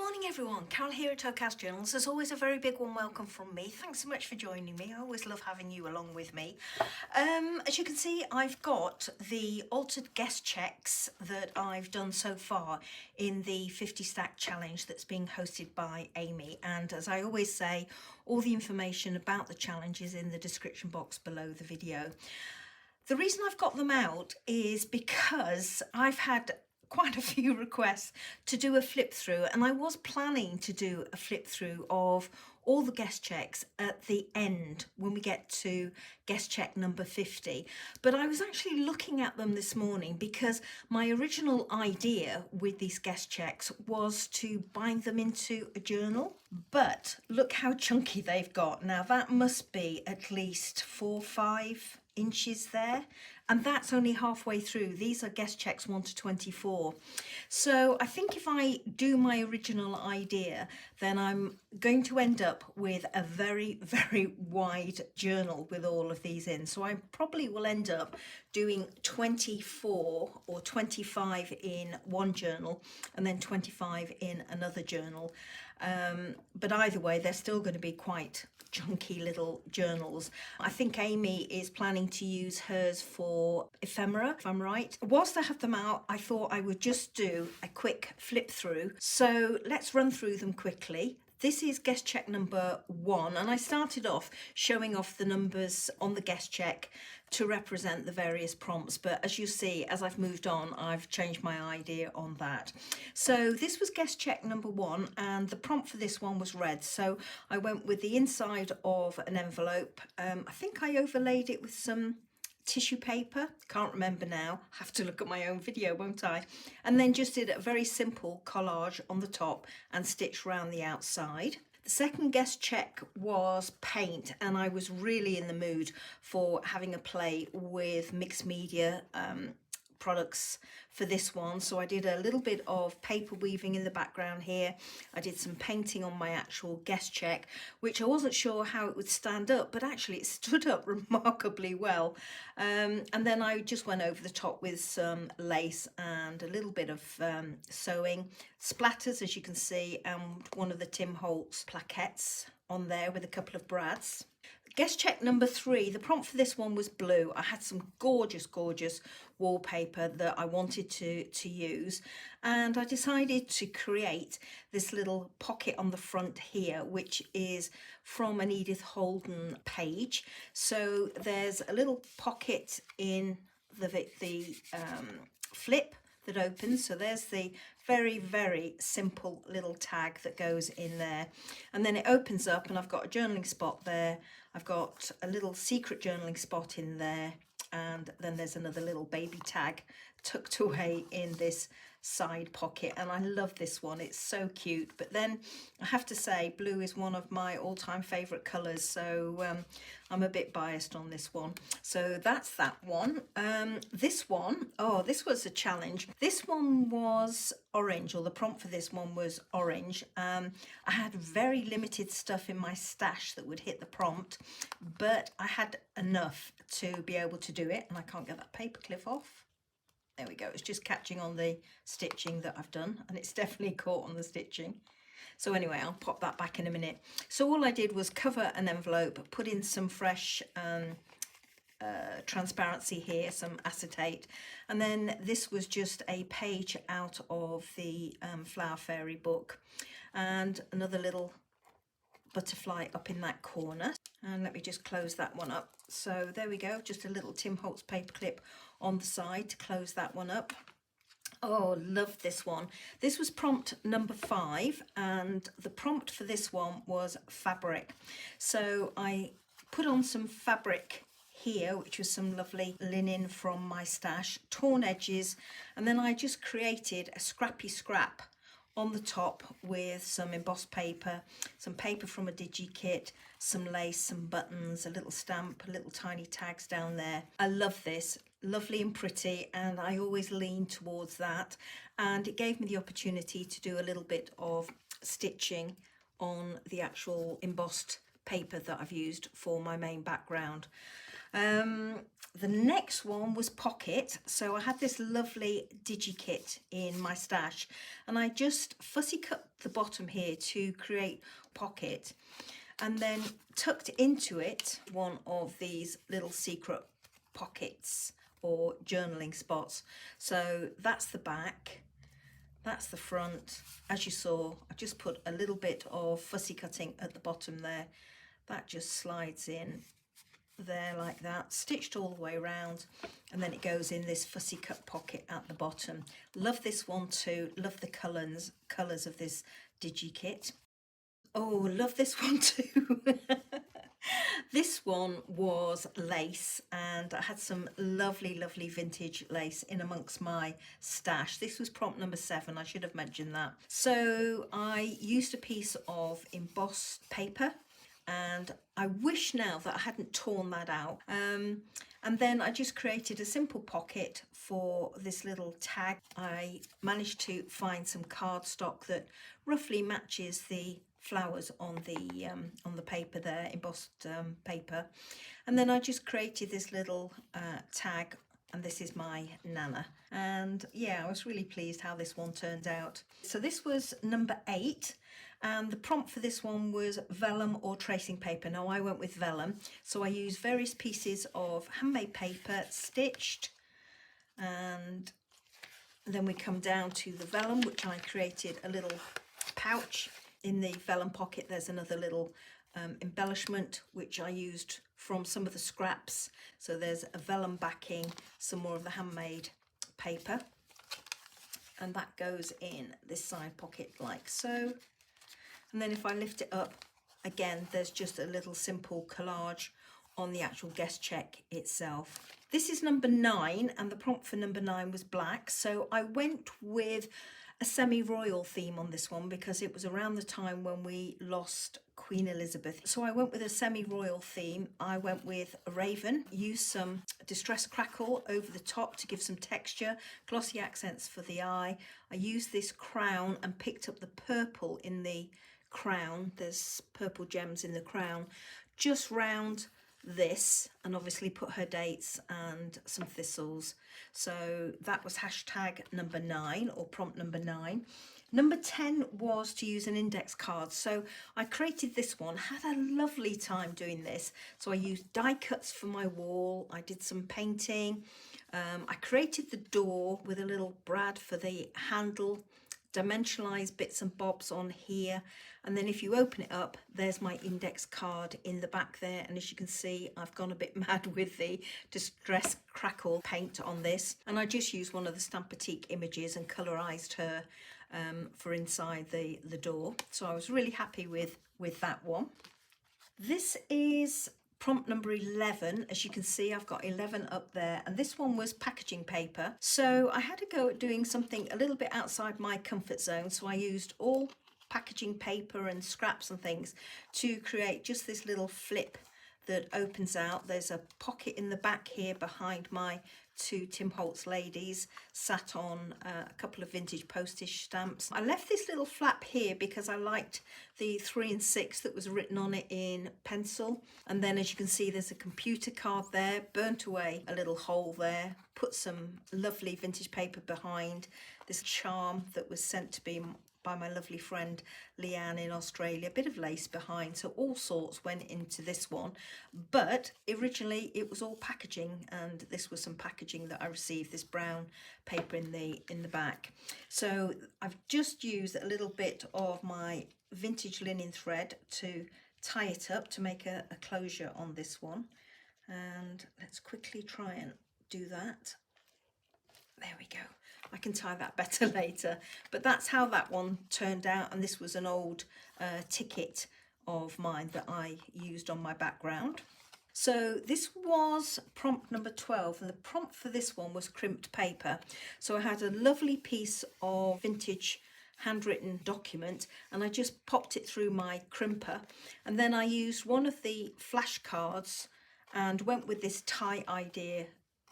morning everyone, Carol here at Aakash Journals. As always, a very big warm welcome from me. Thanks so much for joining me. I always love having you along with me. As you can see, I've got the altered guest checks that I've done so far in the 50 stack challenge that's being hosted by Amy. And as I always say, all the information about the challenge is in the description box below the video. The reason I've got them out is because I've had quite a few requests to do a flip through, and I was planning to do a flip through of all the guest checks at the end when we get to guest check number 50, but I was actually looking at them this morning because my original idea with these guest checks was to bind them into a journal, but look how chunky they've got. Now that must be at least 4 or 5 inches there, and that's only halfway through. These are guest checks 1 to 24. So I think if I do my original idea, then I'm going to end up with a very, very wide journal with all of these in. So I probably will end up doing 24 or 25 in one journal and then 25 in another journal. But either way, they're still going to be quite chunky little journals. I think Amy is planning to use hers for ephemera, if I'm right. Whilst I have them out, I thought I would just do a quick flip through. So let's run through them quickly. This is guest check number 1, and I started off showing off the numbers on the guest check to represent the various prompts, but as you see, as I've moved on, I've changed my idea on that. So this was guest check number 1, and the prompt for this one was red, so I went with the inside of an envelope. I think I overlaid it with some tissue paper, can't remember now, have to look at my own video, won't I? And then just did a very simple collage on the top and stitched around the outside. The second guest check was paint, and I was really in the mood for having a play with mixed media products for this one, so I did a little bit of paper weaving in the background here. I did some painting on my actual guest check, which I wasn't sure how it would stand up, but actually it stood up remarkably well. And then I just went over the top with some lace and a little bit of sewing splatters, as you can see, and one of the Tim Holtz plaquettes on there with a couple of brads. Guest check number 3, the prompt for this one was blue. I had some gorgeous wallpaper that I wanted to use, and I decided to create this little pocket on the front here, which is from an Edith Holden page. So there's a little pocket in the flip that opens, so there's the very simple little tag that goes in there, and then it opens up and I've got a journaling spot there, I've got a little secret journaling spot in there, and then there's another little baby tag tucked away in this side pocket, and I love this one, it's so cute. But then I have to say, blue is one of my all-time favorite colors, so I'm a bit biased on this one. So that's that one. This one, oh, this was a challenge. This one was orange, or the prompt for this one was orange. I had very limited stuff in my stash that would hit the prompt, but I had enough to be able to do it, and I can't get that paper clip off. There we go, it's just catching on the stitching that I've done, and it's definitely caught on the stitching. So anyway, I'll pop that back in a minute. So all I did was cover an envelope, put in some fresh transparency here, some acetate, and then this was just a page out of the Flower Fairy book, and another little butterfly up in that corner. And let me just close that one up. So there we go, just a little Tim Holtz paper clip on the side to close that one up. Oh, love this one. This was prompt number 5, and the prompt for this one was fabric. So I put on some fabric here, which was some lovely linen from my stash, torn edges, and then I just created a scrappy scrap on the top with some embossed paper, some paper from a digi kit, some lace, some buttons, a little stamp, little tiny tags down there. I love this, lovely and pretty, and I always lean towards that, and it gave me the opportunity to do a little bit of stitching on the actual embossed paper that I've used for my main background. The next one was pocket. So I had this lovely digi-kit in my stash, and I just fussy cut the bottom here to create pocket, and then tucked into it one of these little secret pockets or journaling spots. So that's the back, that's the front. As you saw, I just put a little bit of fussy cutting at the bottom there. That just slides in there like that, stitched all the way around, and then it goes in this fussy cut pocket at the bottom. Love this one too. Love the colours of this digi-kit. Oh, love this one too. This one was lace, and I had some lovely vintage lace in amongst my stash. This was prompt number 7, I should have mentioned that. So I used a piece of embossed paper, and I wish now that I hadn't torn that out. And then I just created a simple pocket for this little tag. I managed to find some cardstock that roughly matches the flowers on the paper there, embossed paper, and then I just created this little tag, and this is my Nana. And yeah, I was really pleased how this one turned out. So this was number 8, and the prompt for this one was vellum or tracing paper. Now I went with vellum, so I used various pieces of handmade paper stitched, and then we come down to the vellum, which I created a little pouch. In the vellum pocket there's another little embellishment which I used from some of the scraps. So there's a vellum backing, some more of the handmade paper, and that goes in this side pocket like so. And then if I lift it up again, there's just a little simple collage on the actual guest check itself. This is number 9, and the prompt for number 9 was black. So I went with a semi-royal theme on this one because it was around the time when we lost Queen Elizabeth. So I went with a semi-royal theme. I went with a raven, used some distressed crackle over the top to give some texture, glossy accents for the eye. I used this crown and picked up the purple in the crown. There's purple gems in the crown, just round this, and obviously put her dates and some thistles. So that was hashtag number 9, or prompt number 9. Number 10 was to use an index card. So I created this one, had a lovely time doing this. So I used die cuts for my wall, I did some painting, I created the door with a little brad for the handle, dimensionalized bits and bobs on here, and then if you open it up, there's my index card in the back there. And as you can see, I've gone a bit mad with the distress crackle paint on this, and I just used one of the Stampatique images and colorized her for inside the door. So I was really happy with that one. This is prompt number 11. As you can see, I've got 11 up there, and this one was packaging paper. So I had to go at doing something a little bit outside my comfort zone. So I used all packaging paper and scraps and things to create just this little flip that opens out. There's a pocket in the back here behind my 2 Tim Holtz ladies, sat on a couple of vintage postage stamps. I left this little flap here because I liked the 3 and 6 that was written on it in pencil. And then as you can see, there's a computer card there, burnt away a little hole there, put some lovely vintage paper behind, this charm that was sent to me by my lovely friend Leanne in Australia, a bit of lace behind, so all sorts went into this one. But originally it was all packaging, and this was some packaging that I received, this brown paper in the back. So I've just used a little bit of my vintage linen thread to tie it up to make a closure on this one, and let's quickly try and do that. There we go. I can tie that better later, but that's how that one turned out. And this was an old ticket of mine that I used on my background. So this was prompt number 12, and the prompt for this one was crimped paper. So I had a lovely piece of vintage handwritten document, and I just popped it through my crimper, and then I used one of the flashcards and went with this tie idea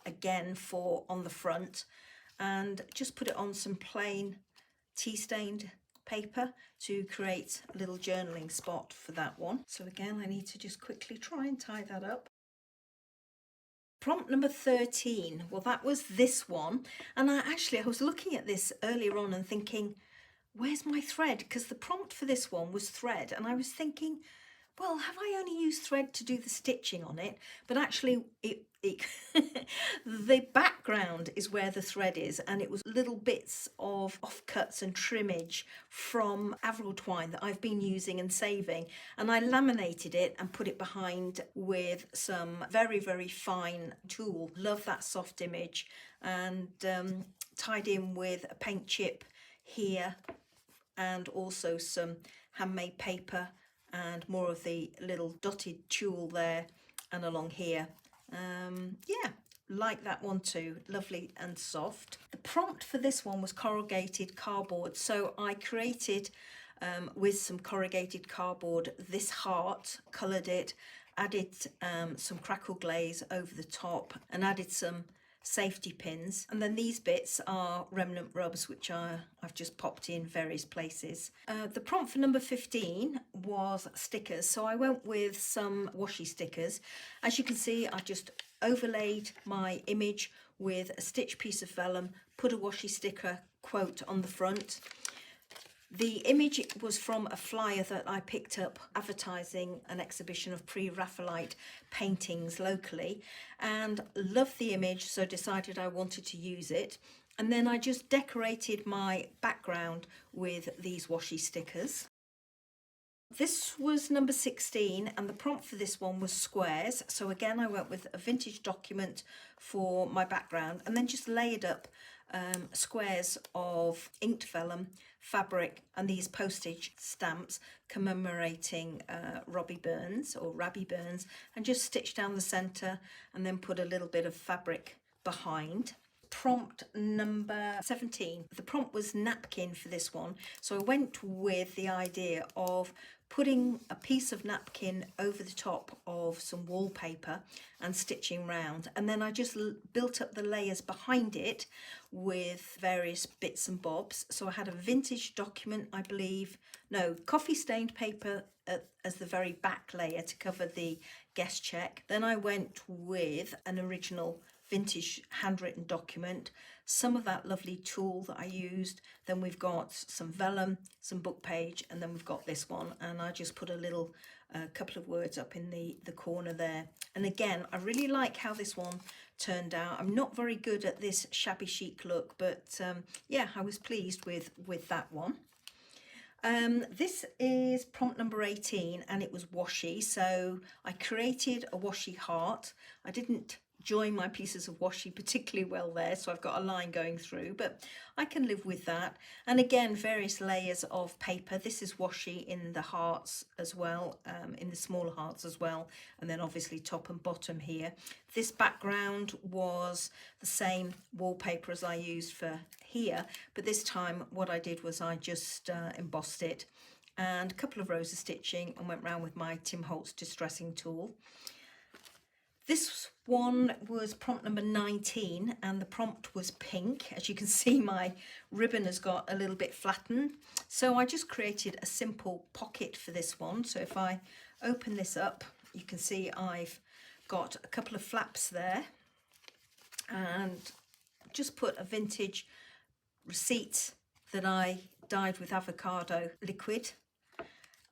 again for on the front, and just put it on some plain tea stained paper to create a little journaling spot for that one. So again, I need to just quickly try and tie that up. Prompt number 13, well, that was this one. And I was looking at this earlier on and thinking, where's my thread? Because the prompt for this one was thread. And I was thinking, well, have I only used thread to do the stitching on it? But actually, the background is where the thread is, and it was little bits of offcuts and trimmage from Avril twine that I've been using and saving, and I laminated it and put it behind with some very, very fine tulle. Love that soft image, and tied in with a paint chip here, and also some handmade paper and more of the little dotted tulle there and along here. Yeah, like that one too, lovely and soft. The prompt for this one was corrugated cardboard, so I created with some corrugated cardboard this heart, coloured it, added some crackle glaze over the top and added some safety pins, and then these bits are remnant rubs which I've just popped in various places. The prompt for number 15 was stickers, so I went with some washi stickers. As you can see, I just overlaid my image with a stitched piece of vellum, put a washi sticker quote on the front. The image was from a flyer that I picked up advertising an exhibition of pre-Raphaelite paintings locally, and loved the image, so decided I wanted to use it. And then I just decorated my background with these washi stickers. This was number 16, and the prompt for this one was squares. So again, I went with a vintage document for my background and then just layered up squares of inked vellum, fabric, and these postage stamps commemorating Robbie Burns or Rabbi Burns, and just stitched down the centre and then put a little bit of fabric behind. Prompt number 17. The prompt was napkin for this one, so I went with the idea of putting a piece of napkin over the top of some wallpaper and stitching round, and then I just built up the layers behind it with various bits and bobs. So I had a vintage document, I believe, no, coffee stained paper as the very back layer to cover the guest check. Then I went with an original vintage handwritten document, some of that lovely tulle that I used. Then we've got some vellum, some book page, and then we've got this one, and I just put a little couple of words up in the corner there. And again, I really like how this one turned out. I'm not very good at this shabby chic look, but yeah, I was pleased with that one. This is prompt number 18, and it was washi. So I created a washi heart. I didn't join my pieces of washi particularly well there, so I've got a line going through, but I can live with that. And again, various layers of paper. This is washi in the hearts as well, in the smaller hearts as well, and then obviously top and bottom here. This background was the same wallpaper as I used for here, but this time what I did was I just embossed it and a couple of rows of stitching and went round with my Tim Holtz distressing tool. This one was prompt number 19, and the prompt was pink. As you can see, my ribbon has got a little bit flattened. So I just created a simple pocket for this one. So if I open this up, you can see I've got a couple of flaps there, and just put a vintage receipt that I dyed with avocado liquid.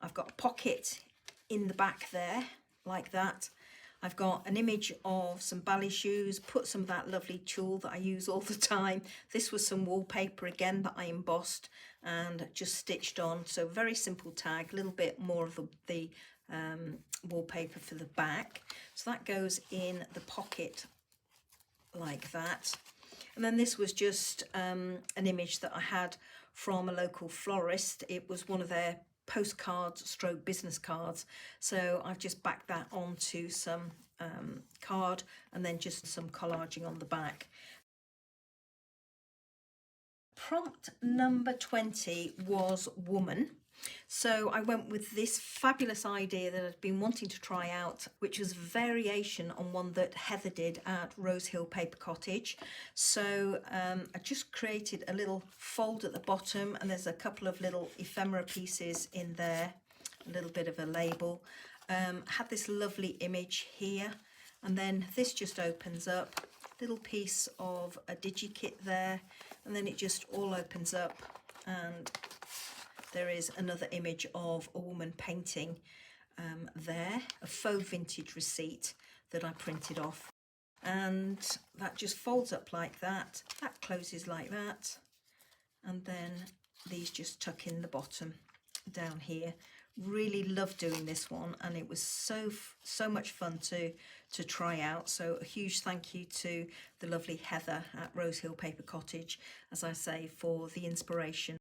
I've got a pocket in the back there, like that. I've got an image of some ballet shoes, put some of that lovely tulle that I use all the time. This was some wallpaper again that I embossed and just stitched on. So very simple tag, a little bit more of the wallpaper for the back. So that goes in the pocket like that. And then this was just an image that I had from a local florist. It was one of their postcards stroke business cards, so I've just backed that onto some card and then just some collaging on the back. Prompt number 20 was woman. So I went with this fabulous idea that I'd been wanting to try out, which was a variation on one that Heather did at Rose Hill Paper Cottage. So I just created a little fold at the bottom, and there's a couple of little ephemera pieces in there, a little bit of a label. Had this lovely image here, And then this just opens up, little piece of a digi-kit there, and then it just all opens up, and there is another image of a woman painting there, a faux vintage receipt that I printed off. And that just folds up like that, that closes like that, and then these just tuck in the bottom down here. Really love doing this one, and it was so much fun to try out. So a huge thank you to the lovely Heather at Rose Hill Paper Cottage, as I say, for the inspiration.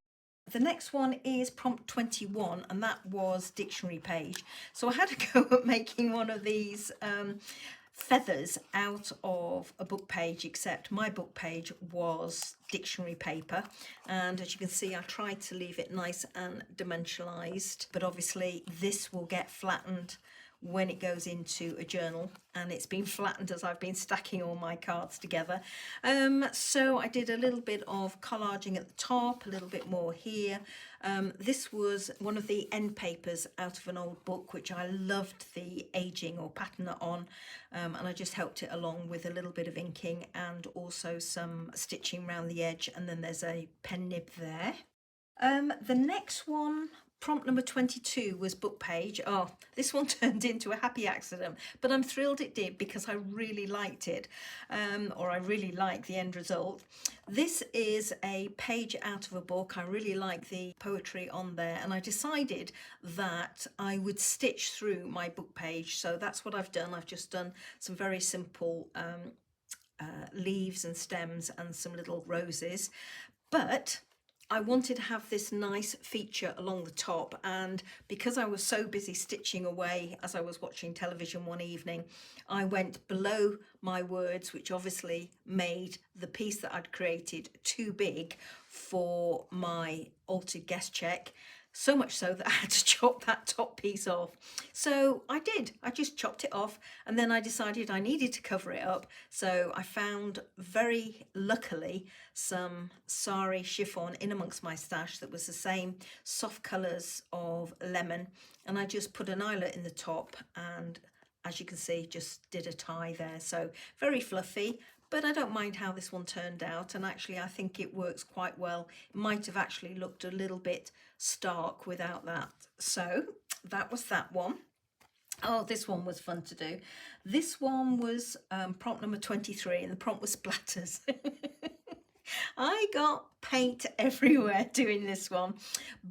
The next one is prompt 21, and that was dictionary page. So I had a go at making one of these feathers out of a book page, except my book page was dictionary paper, and as you can see I tried to leave it nice and dimensionalized, but obviously this will get flattened when it goes into a journal, and it's been flattened as I've been stacking all my cards together. So I did a little bit of collaging at the top, a little bit more here. This was one of the end papers out of an old book which I loved the aging or patina on, and I just helped it along with a little bit of inking and also some stitching around the edge, and then there's a pen nib there. The next one, prompt number 22, was book page. Oh, this one turned into a happy accident, but I'm thrilled it did because I really liked it, or I really like the end result. This is a page out of a book. I really like the poetry on there, and I decided that I would stitch through my book page. So that's what I've done. I've just done some very simple leaves and stems and some little roses, but I wanted to have this nice feature along the top, and because I was so busy stitching away as I was watching television one evening, I went below my words, which obviously made the piece that I'd created too big for my altered guest check. So much so that I had to chop that top piece off. So I did. I just chopped it off, and then I decided I needed to cover it up. So I found, very luckily, some sari chiffon in amongst my stash that was the same soft colours of lemon, and I just put an eyelet in the top, and as you can see, just did a tie there. So very fluffy, but I don't mind how this one turned out, and actually I think it works quite well. It might have actually looked a little bit stark without that. So that was that one. Oh, this one was fun to do. This one was prompt number 23, and the prompt was splatters. I got paint everywhere doing this one,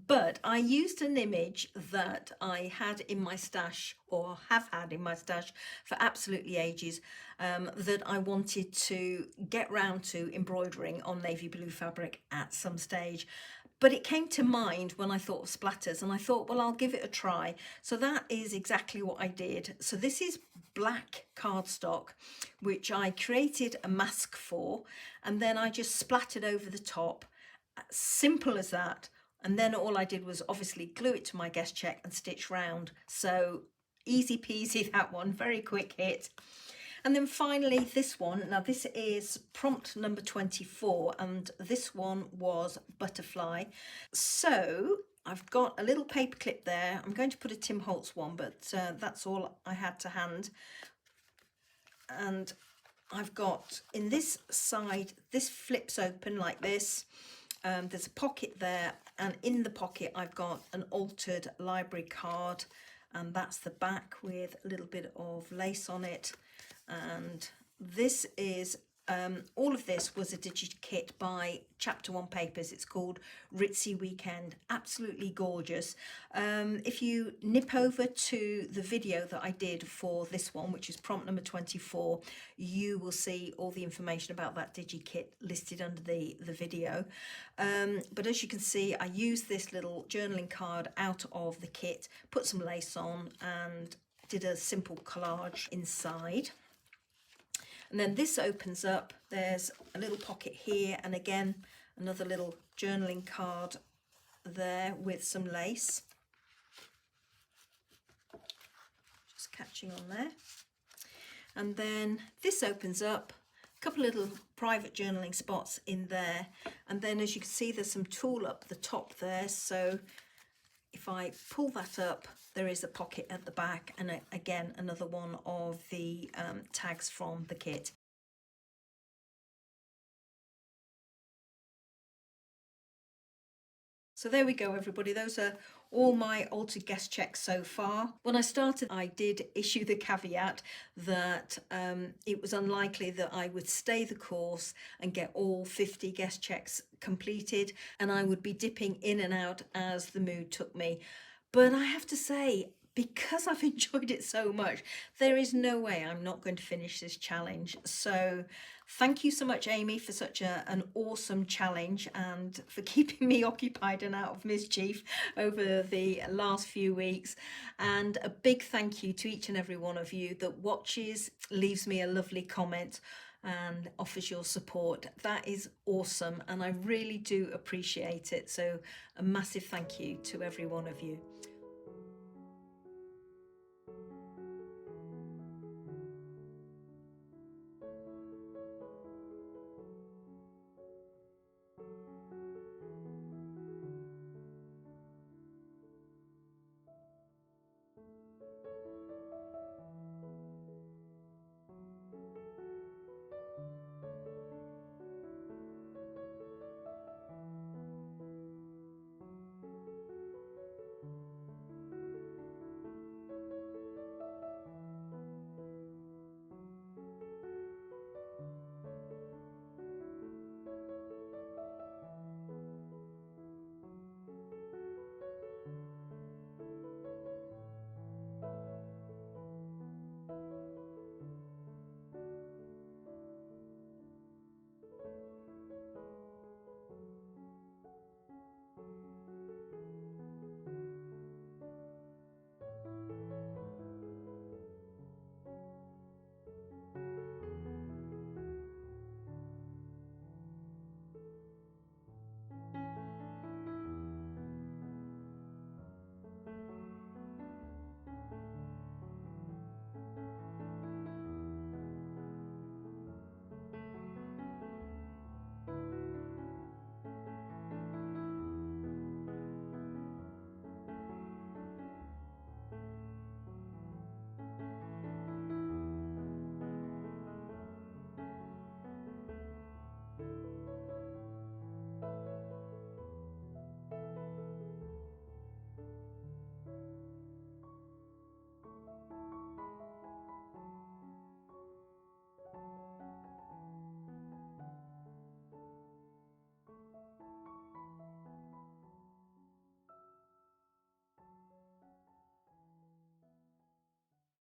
but I used an image that I had in my stash, or have had in my stash for absolutely ages, that I wanted to get round to embroidering on navy blue fabric at some stage. But it came to mind when I thought of splatters, and I thought, well, I'll give it a try. So that is exactly what I did. So this is black cardstock, which I created a mask for, and then I just splattered over the top. Simple as that. And then all I did was obviously glue it to my guest check and stitch round. So easy peasy, that one, very quick hit. And then finally this one, now this is prompt number 24, and this one was butterfly. So I've got a little paper clip there. I'm going to put a Tim Holtz one, but that's all I had to hand. And I've got, in this side, this flips open like this. There's a pocket there, and in the pocket I've got an altered library card, and that's the back with a little bit of lace on it. And this is all of this was a digi-kit by Chapter 1 Papers. It's called Ritzy Weekend. Absolutely gorgeous. If you nip over to the video that I did for this one, which is prompt number 24, you will see all the information about that digi-kit listed under the video. But as you can see, I used this little journaling card out of the kit, put some lace on, and did a simple collage inside. And then this opens up, there's a little pocket here, and again another little journaling card there with some lace. Just catching on there. And then this opens up, a couple of little private journaling spots in there. And then as you can see, there's some tulle up the top there. So if I pull that up, there is a pocket at the back, and again another one of the tags from the kit. So there we go, everybody. Those are all my altered guest checks so far. When I started, I did issue the caveat that it was unlikely that I would stay the course and get all 50 guest checks completed, and I would be dipping in and out as the mood took me. But I have to say, because I've enjoyed it so much, there is no way I'm not going to finish this challenge. So thank you so much, Amy, for such an awesome challenge and for keeping me occupied and out of mischief over the last few weeks. And a big thank you to each and every one of you that watches, leaves me a lovely comment and offers your support. That is awesome, and I really do appreciate it. So a massive thank you to every one of you.